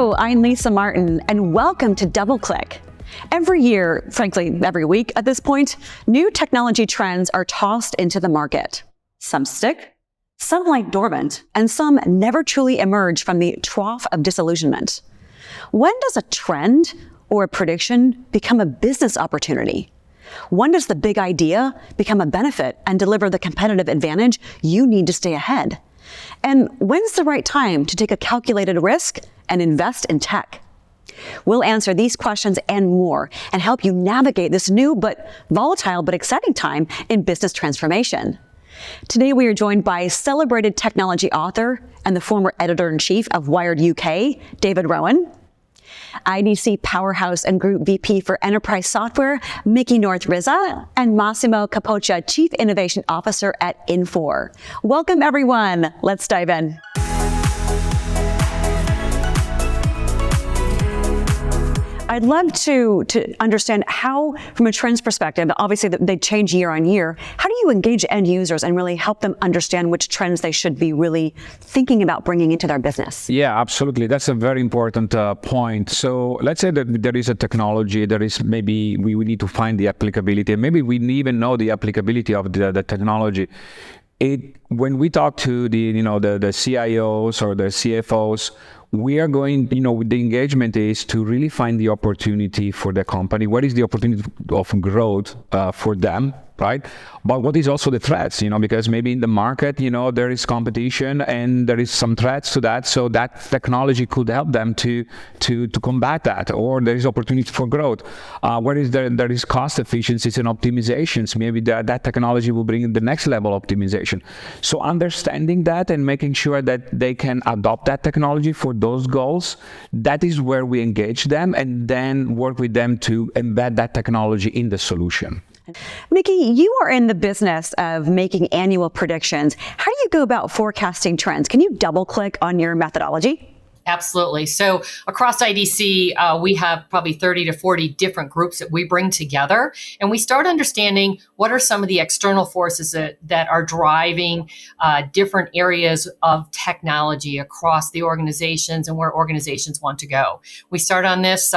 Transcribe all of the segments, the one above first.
Hello, I'm Lisa Martin, and welcome to DoubleClick. Every year, frankly, every week at this point, new technology trends are tossed into the market. Some stick, some lie dormant, and some never truly emerge from the trough of disillusionment. When does a trend or a prediction become a business opportunity? When does the big idea become a benefit and deliver the competitive advantage you need to stay ahead? And when's the right time to take a calculated risk and invest in tech? We'll answer these questions and more and help you navigate this new but volatile but exciting time in business transformation. Today we are joined by celebrated technology author and the former editor-in-chief of Wired UK, David Rowan, IDC Powerhouse and Group VP for Enterprise Software, Mickey North Rizza, and Massimo Capoccia, Chief Innovation Officer at Infor. Welcome, everyone. Let's dive in. I'd love to understand how, from a trends perspective, obviously they change year on year, how do you engage end users and really help them understand which trends they should be really thinking about bringing into their business? Yeah, absolutely. That's a very important point. So let's say that there is a technology, there is maybe we need to find the applicability, and maybe we even know the applicability of the technology. When we talk to the CIOs or the CFOs, we are going, the engagement is to really find the opportunity for the company. What is the opportunity of growth for them, right? But what is also the threats, because maybe in the market, there is competition and there is some threats to that. So that technology could help them to combat that, or there is opportunity for growth. Where is there is cost efficiencies and optimizations. Maybe that technology will bring the next level of optimization. So understanding that and making sure that they can adopt that technology for those goals, that is where we engage them and then work with them to embed that technology in the solution. Mickey, you are in the business of making annual predictions. How do you go about forecasting trends? Can you double click on your methodology? Absolutely. So across IDC, we have probably 30 to 40 different groups that we bring together, and we start understanding what are some of the external forces that are driving different areas of technology across the organizations and where organizations want to go. We start on this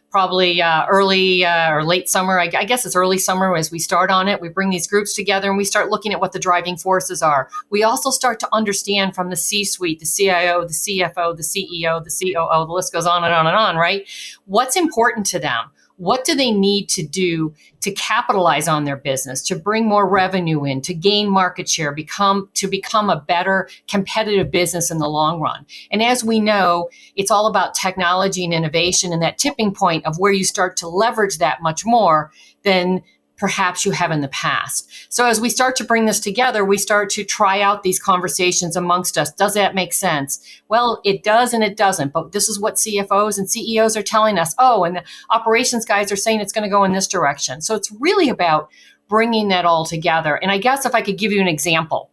probably early or late summer. I guess it's early summer as we start on it. We bring these groups together and we start looking at what the driving forces are. We also start to understand from the C-suite, the CIO, the CFO, the CEO, the COO, the list goes on and on and on, right? What's important to them? What do they need to do to capitalize on their business, to bring more revenue in, to gain market share, to become a better competitive business in the long run? And as we know, it's all about technology and innovation, and that tipping point of where you start to leverage that much more than perhaps you have in the past. So as we start to bring this together, we start to try out these conversations amongst us. Does that make sense? Well, it does and it doesn't, but this is what CFOs and CEOs are telling us. Oh, and the operations guys are saying it's going to go in this direction. So it's really about bringing that all together. And I guess if I could give you an example,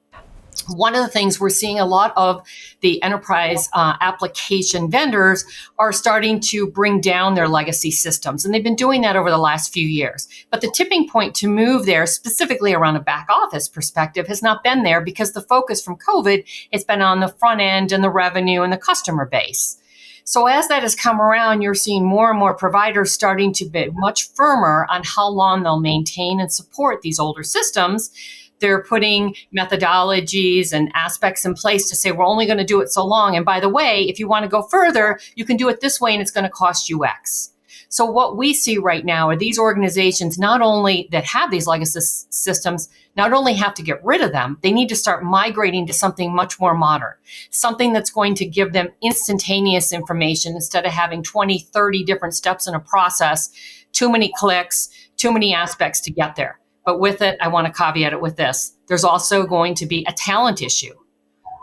one of the things we're seeing, a lot of the enterprise application vendors are starting to bring down their legacy systems. And they've been doing that over the last few years. But the tipping point to move there, specifically around a back office perspective, has not been there because the focus from COVID has been on the front end and the revenue and the customer base. So as that has come around, you're seeing more and more providers starting to be much firmer on how long they'll maintain and support these older systems. They're putting methodologies and aspects in place to say, we're only going to do it so long. And by the way, if you want to go further, you can do it this way and it's going to cost you X. So what we see right now are these organizations, not only that have these legacy systems, not only have to get rid of them, they need to start migrating to something much more modern, something that's going to give them instantaneous information instead of having 20, 30 different steps in a process, too many clicks, too many aspects to get there. But with it, I want to caveat it with this. There's also going to be a talent issue,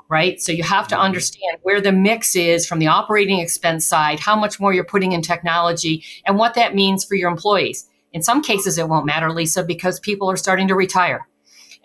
right? So you have to understand where the mix is from the operating expense side, how much more you're putting in technology, and what that means for your employees. In some cases, it won't matter, Lisa, because people are starting to retire.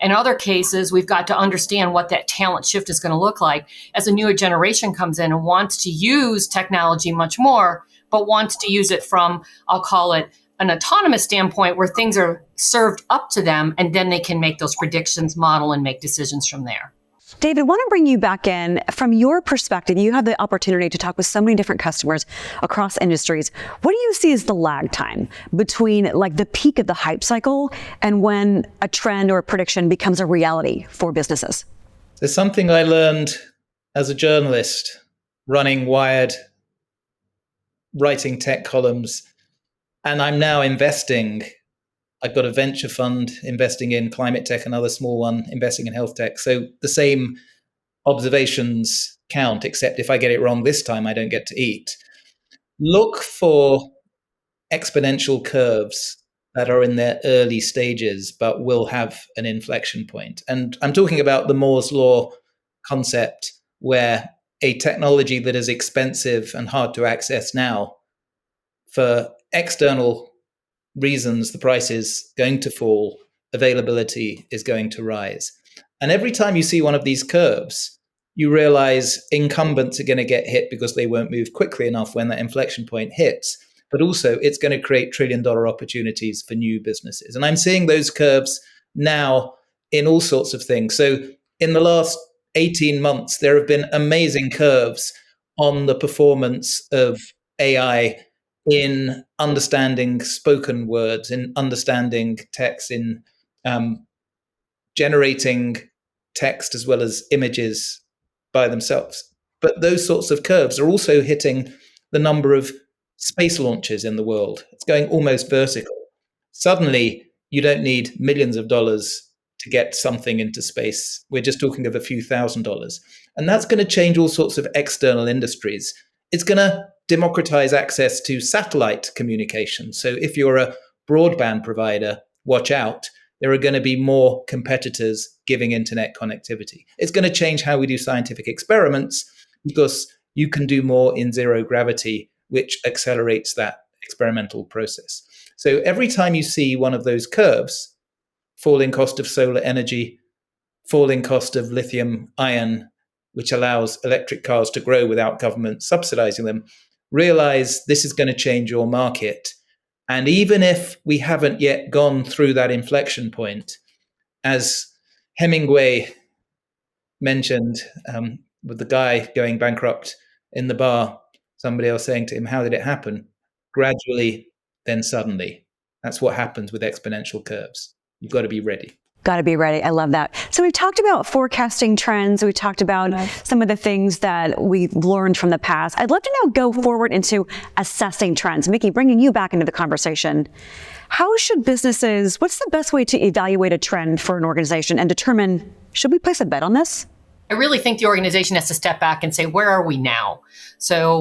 In other cases, we've got to understand what that talent shift is going to look like as a newer generation comes in and wants to use technology much more, but wants to use it from, I'll call it, an autonomous standpoint where things are served up to them and then they can make those predictions, model, and make decisions from there. David, I want to bring you back in. From your perspective, you have the opportunity to talk with so many different customers across industries. What do you see as the lag time between like the peak of the hype cycle and when a trend or a prediction becomes a reality for businesses? There's something I learned as a journalist running Wired, writing tech columns, and I'm now investing. I've got a venture fund investing in climate tech, another small one investing in health tech. So the same observations count, except if I get it wrong this time, I don't get to eat. Look for exponential curves that are in their early stages, but will have an inflection point. And I'm talking about the Moore's law concept, where a technology that is expensive and hard to access now, for external reasons, the price is going to fall, availability is going to rise. And every time you see one of these curves, you realize incumbents are going to get hit because they won't move quickly enough when that inflection point hits. But also, it's going to create trillion-dollar opportunities for new businesses. And I'm seeing those curves now in all sorts of things. So in the last 18 months, there have been amazing curves on the performance of AI in understanding spoken words, in understanding text, in generating text as well as images by themselves. But those sorts of curves are also hitting the number of space launches in the world. It's going almost vertical. Suddenly, you don't need millions of dollars to get something into space. We're just talking of a few $1,000s. And that's going to change all sorts of external industries. It's going to democratize access to satellite communication. So if you're a broadband provider, watch out. There are going to be more competitors giving internet connectivity. It's going to change how we do scientific experiments because you can do more in zero gravity, which accelerates that experimental process. So every time you see one of those curves, falling cost of solar energy, falling cost of lithium ion, which allows electric cars to grow without government subsidizing them, realize this is going to change your market. And even if we haven't yet gone through that inflection point, as Hemingway mentioned, with the guy going bankrupt in the bar, somebody else saying to him, how did it happen? Gradually, then suddenly. That's what happens with exponential curves. You've got to be ready. Got to be ready. I love that. So we've talked about forecasting trends. We've talked about some of the things that we've learned from the past. I'd love to now go forward into assessing trends. Mickey, bringing you back into the conversation. How should businesses, what's the best way to evaluate a trend for an organization and determine, should we place a bet on this? I really think the organization has to step back and say, where are we now? So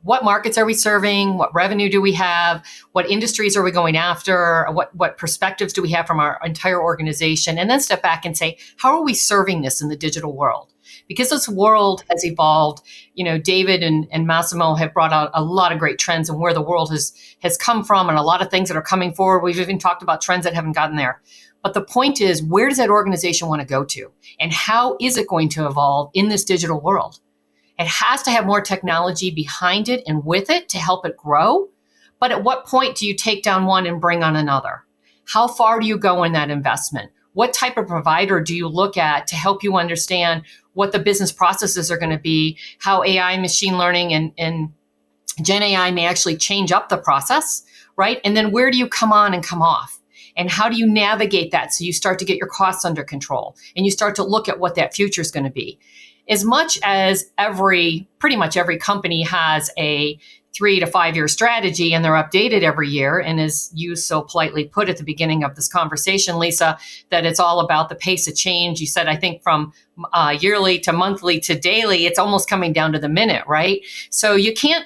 what markets are we serving? What revenue do we have? What industries are we going after? What perspectives do we have from our entire organization? And then step back and say, how are we serving this in the digital world? Because this world has evolved. You know, David and Massimo have brought out a lot of great trends and where the world has come from and a lot of things that are coming forward. We've even talked about trends that haven't gotten there. But the point is, where does that organization want to go to? And how is it going to evolve in this digital world? It has to have more technology behind it and with it to help it grow. But at what point do you take down one and bring on another? How far do you go in that investment? What type of provider do you look at to help you understand what the business processes are going to be, how AI, machine learning, and Gen AI may actually change up the process, right? And then where do you come on and come off? And how do you navigate that so you start to get your costs under control and you start to look at what that future is going to be? As much as pretty much every company has a 3 to 5 year strategy and they're updated every year, and as you so politely put at the beginning of this conversation, Lisa, that it's all about the pace of change. You said, I think from yearly to monthly to daily, it's almost coming down to the minute, right? So you can't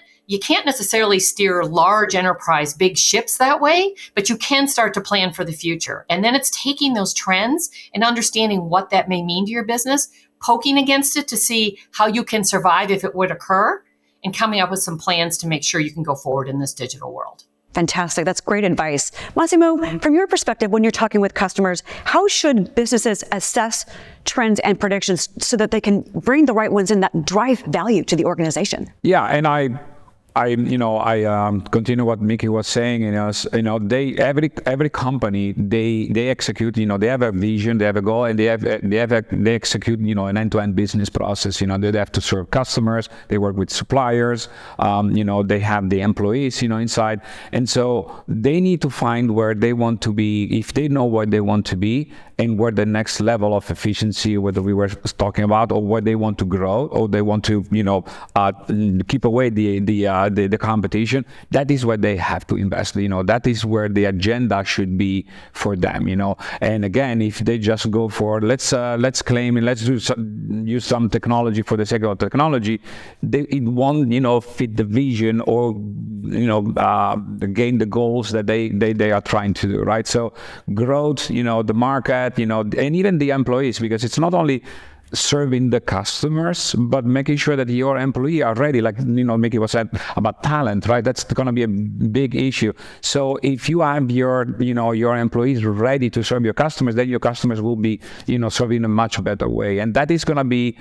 necessarily steer large enterprise, big ships that way, but you can start to plan for the future. And then it's taking those trends and understanding what that may mean to your business, poking against it to see how you can survive if it would occur, and coming up with some plans to make sure you can go forward in this digital world. Fantastic. That's great advice. Massimo, from your perspective, when you're talking with customers, how should businesses assess trends and predictions so that they can bring the right ones in that drive value to the organization? Yeah, and I I continue what Mickey was saying. They every company they execute. They have a vision, they have a goal, and they execute. An end-to-end business process. They have to serve customers. They work with suppliers. They have the employees. Inside, and so they need to find where they want to be. If they know where they want to be and where the next level of efficiency, whether we were talking about, or where they want to grow, or they want to, keep away the competition, that is where they have to invest. That is where the agenda should be for them. And again, if they just go for let's claim and let's use some technology for the sake of technology, it won't fit the vision or gain the goals that they are trying to do, right? So growth, the market, and even the employees, because it's not only serving the customers, but making sure that your employee are ready. Like, Mickey was said about talent, right? That's going to be a big issue. So if you have your employees ready to serve your customers, then your customers will be, served in a much better way. And that is going to be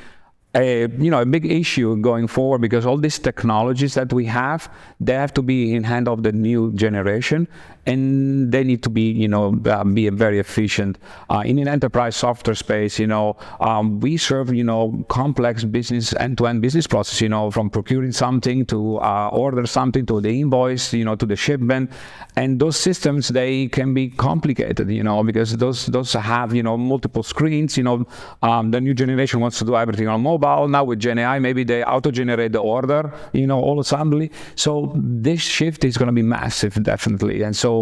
a big issue going forward, because all these technologies that we have, they have to be in hand of the new generation, and they need to be be very efficient in an enterprise software space. We serve complex business end-to-end business process, from procuring something to order something to the invoice, to the shipment, and those systems, they can be complicated, because those have multiple screens. The new generation wants to do everything on mobile. Now with Gen AI, maybe they auto-generate the order, all assembly. So this shift is going to be massive, definitely. And so,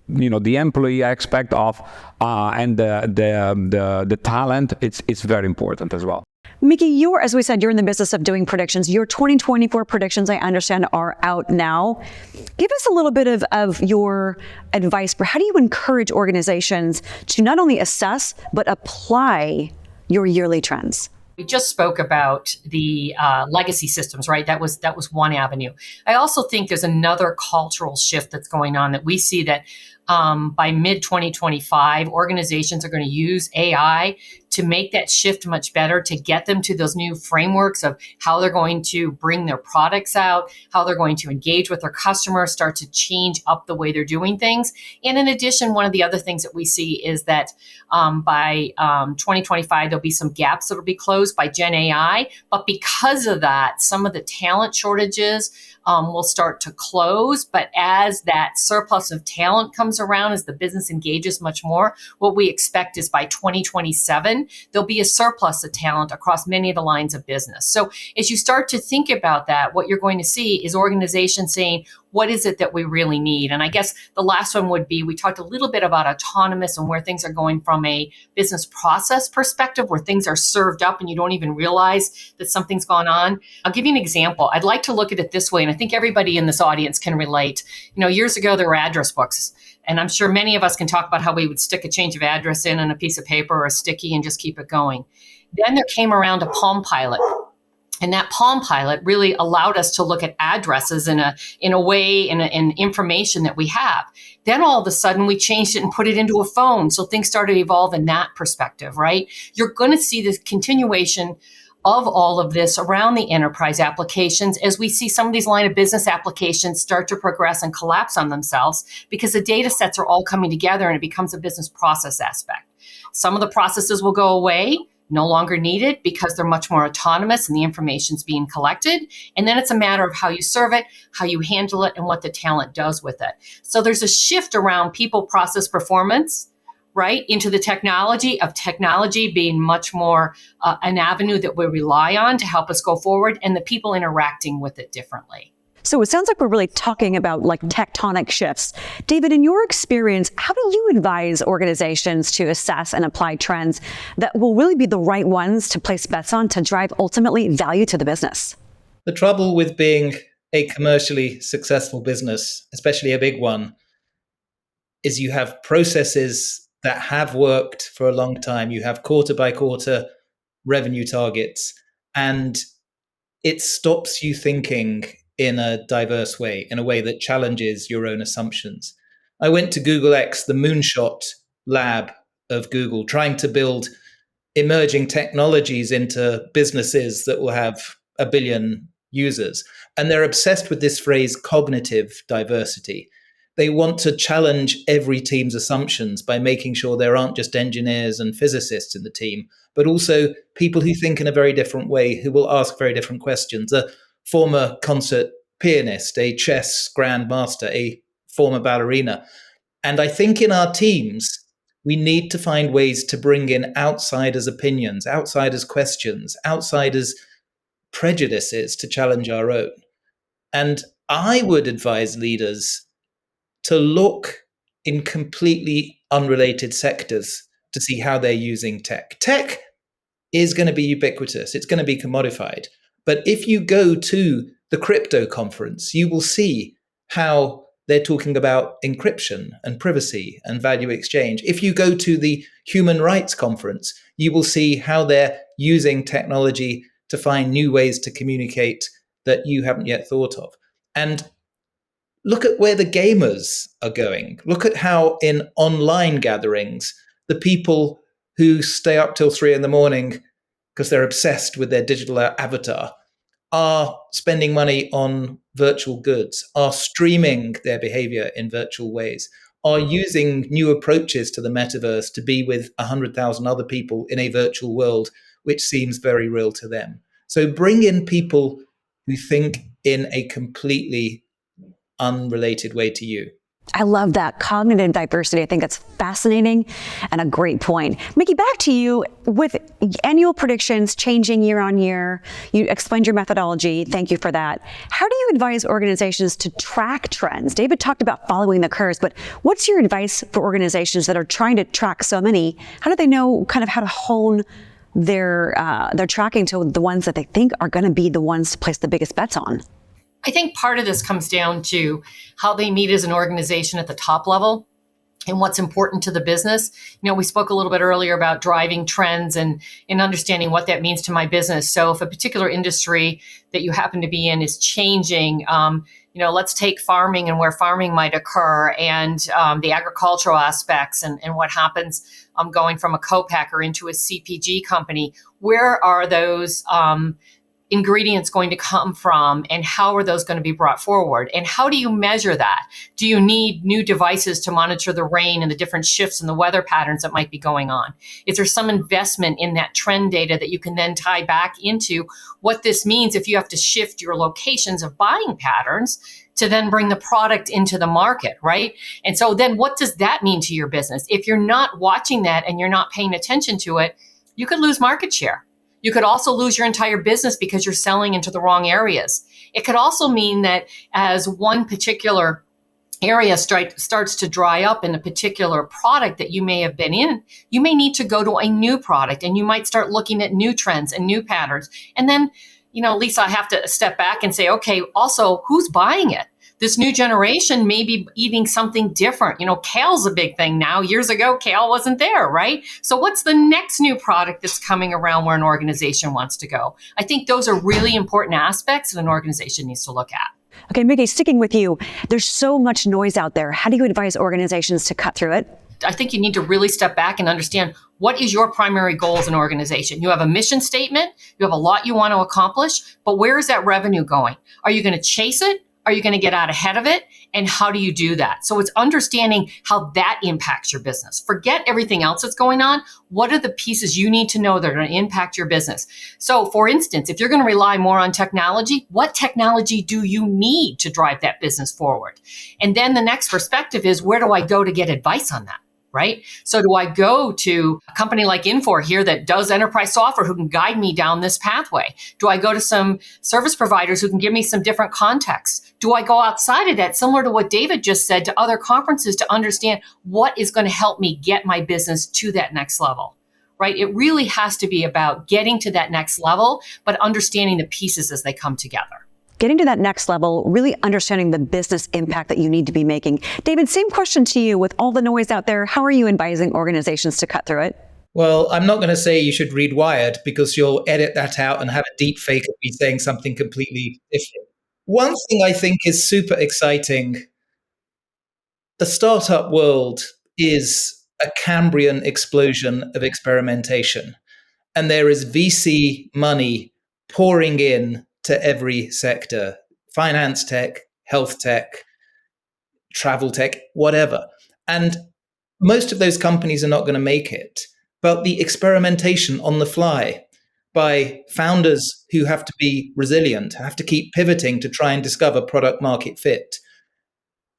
the employee aspect of and the talent, it's very important as well. Mickey, as we said, you're in the business of doing predictions. Your 2024 predictions, I understand, are out now. Give us a little bit of your advice for how do you encourage organizations to not only assess, but apply your yearly trends? We just spoke about the legacy systems, right? That was one avenue. I also think there's another cultural shift that's going on that we see that by mid-2025, organizations are going to use AI to make that shift much better, to get them to those new frameworks of how they're going to bring their products out, how they're going to engage with their customers, start to change up the way they're doing things. And in addition, one of the other things that we see is that by 2025, there'll be some gaps that will be closed by Gen AI. But because of that, some of the talent shortages will start to close. But as that surplus of talent comes around, as the business engages much more, what we expect is by 2027, there'll be a surplus of talent across many of the lines of business. So as you start to think about that, what you're going to see is organizations saying, what is it that we really need? And I guess the last one would be, we talked a little bit about autonomous and where things are going from a business process perspective, where things are served up and you don't even realize that something's gone on. I'll give you an example. I'd like to look at it this way, and I think everybody in this audience can relate. Years ago, there were address books. And I'm sure many of us can talk about how we would stick a change of address in on a piece of paper or a sticky and just keep it going. Then there came around a Palm Pilot. And that Palm Pilot really allowed us to look at addresses in a way, in information that we have. Then all of a sudden we changed it and put it into a phone. So things started to evolve in that perspective, right? You're going to see this continuation of all of this around the enterprise applications as we see some of these line of business applications start to progress and collapse on themselves, because the data sets are all coming together and it becomes a business process aspect. Some of the processes will go away, no longer needed, because they're much more autonomous and the information's being collected. And then it's a matter of how you serve it, how you handle it, and what the talent does with it. So there's a shift around people, process, performance, right, into the technology being much more an avenue that we rely on to help us go forward, and the people interacting with it differently. So it sounds like we're really talking about like tectonic shifts. David, in your experience, how do you advise organizations to assess and apply trends that will really be the right ones to place bets on to drive ultimately value to the business? The trouble with being a commercially successful business, especially a big one, is you have processes that have worked for a long time. You have quarter by quarter revenue targets, and it stops you thinking in a diverse way, in a way that challenges your own assumptions. I went to Google X, the moonshot lab of Google, trying to build emerging technologies into businesses that will have $1 billion users. And they're obsessed with this phrase, cognitive diversity. They want to challenge every team's assumptions by making sure there aren't just engineers and physicists in the team, but also people who think in a very different way, who will ask very different questions. A former concert pianist, a chess grandmaster, a former ballerina. And I think in our teams, we need to find ways to bring in outsiders' opinions, outsiders' questions, outsiders' prejudices to challenge our own. And I would advise leaders to look in completely unrelated sectors to see how they're using tech. Tech is going to be ubiquitous, it's going to be commodified. But if you go to the crypto conference, you will see how they're talking about encryption and privacy and value exchange. If you go to the human rights conference, you will see how they're using technology to find new ways to communicate that you haven't yet thought of. And look at where the gamers are going. Look at how in online gatherings, the people who stay up till 3 a.m. because they're obsessed with their digital avatar are spending money on virtual goods, are streaming their behavior in virtual ways, are using new approaches to the metaverse to be with 100,000 other people in a virtual world, which seems very real to them. So bring in people who think in a completely unrelated way to you. I love that cognitive diversity. I think that's fascinating and a great point. Mickey, back to you. With annual predictions changing year on year, you explained your methodology. Thank you for that. How do you advise organizations to track trends? David talked about following the curves, but what's your advice for organizations that are trying to track so many? How do they know kind of how to hone their tracking to the ones that they think are going to be the ones to place the biggest bets on? I think part of this comes down to how they meet as an organization at the top level and what's important to the business. You know, we spoke a little bit earlier about driving trends and understanding what that means to my business. So if a particular industry that you happen to be in is changing, let's take farming and where farming might occur and the agricultural aspects and what happens going from a co-packer into a CPG company. Where are those ingredients going to come from and how are those going to be brought forward? And how do you measure that? Do you need new devices to monitor the rain and the different shifts in the weather patterns that might be going on? Is there some investment in that trend data that you can then tie back into what this means if you have to shift your locations of buying patterns to then bring the product into the market, right? And so then what does that mean to your business? If you're not watching that and you're not paying attention to it, you could lose market share. You could also lose your entire business because you're selling into the wrong areas. It could also mean that as one particular area starts to dry up in a particular product that you may have been in, you may need to go to a new product and you might start looking at new trends and new patterns. And then, Lisa, I have to step back and say, okay, also, who's buying it? This new generation may be eating something different. Kale's a big thing now. Years ago, kale wasn't there, right? So what's the next new product that's coming around where an organization wants to go? I think those are really important aspects that an organization needs to look at. Okay, Mickey, sticking with you, there's so much noise out there. How do you advise organizations to cut through it? I think you need to really step back and understand what is your primary goal as an organization. You have a mission statement, you have a lot you want to accomplish, but where is that revenue going? Are you going to chase it? Are you going to get out ahead of it? And how do you do that? So it's understanding how that impacts your business. Forget everything else that's going on. What are the pieces you need to know that are going to impact your business? So for instance, if you're going to rely more on technology, what technology do you need to drive that business forward? And then the next perspective is, where do I go to get advice on that? Right? So do I go to a company like Infor here that does enterprise software who can guide me down this pathway? Do I go to some service providers who can give me some different context? Do I go outside of that, similar to what David just said, to other conferences to understand what is going to help me get my business to that next level? Right? It really has to be about getting to that next level, but understanding the pieces as they come together. Getting to that next level, really understanding the business impact that you need to be making. David, same question to you. With all the noise out there, how are you advising organizations to cut through it? Well, I'm not going to say you should read Wired because you'll edit that out and have a deep fake of me saying something completely different. One thing I think is super exciting, the startup world is a Cambrian explosion of experimentation. And there is VC money pouring in to every sector: finance tech, health tech, travel tech, whatever. And most of those companies are not going to make it. But the experimentation on the fly by founders who have to be resilient, have to keep pivoting to try and discover product market fit,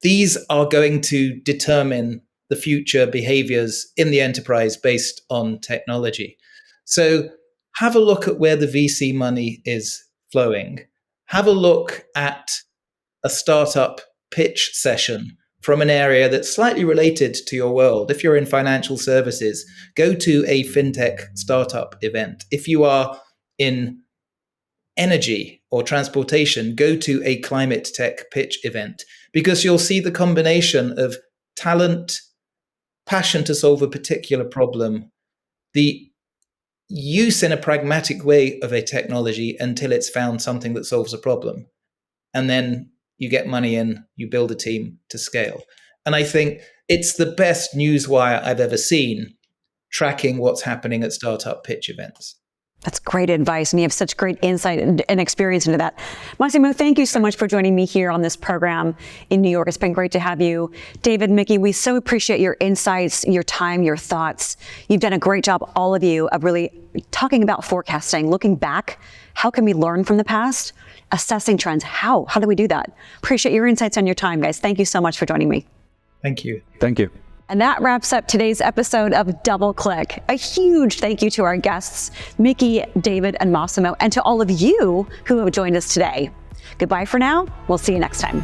these are going to determine the future behaviors in the enterprise based on technology. So have a look at where the VC money is flowing. Have a look at a startup pitch session from an area that's slightly related to your world. If you're in financial services, go to a fintech startup event. If you are in energy or transportation, go to a climate tech pitch event, because you'll see the combination of talent, passion to solve a particular problem, the use in a pragmatic way of a technology until it's found something that solves a problem. And then you get money in, you build a team to scale. And I think it's the best newswire I've ever seen tracking what's happening at startup pitch events. That's great advice, and you have such great insight and experience into that. Massimo, thank you so much for joining me here on this program in New York. It's been great to have you. David, Mickey, we so appreciate your insights, your time, your thoughts. You've done a great job, all of you, of really talking about forecasting, looking back. How can we learn from the past? Assessing trends. How do we do that? Appreciate your insights and your time, guys. Thank you so much for joining me. Thank you. Thank you. And that wraps up today's episode of Double Click. A huge thank you to our guests, Mickey, David, and Massimo, and to all of you who have joined us today. Goodbye for now. We'll see you next time.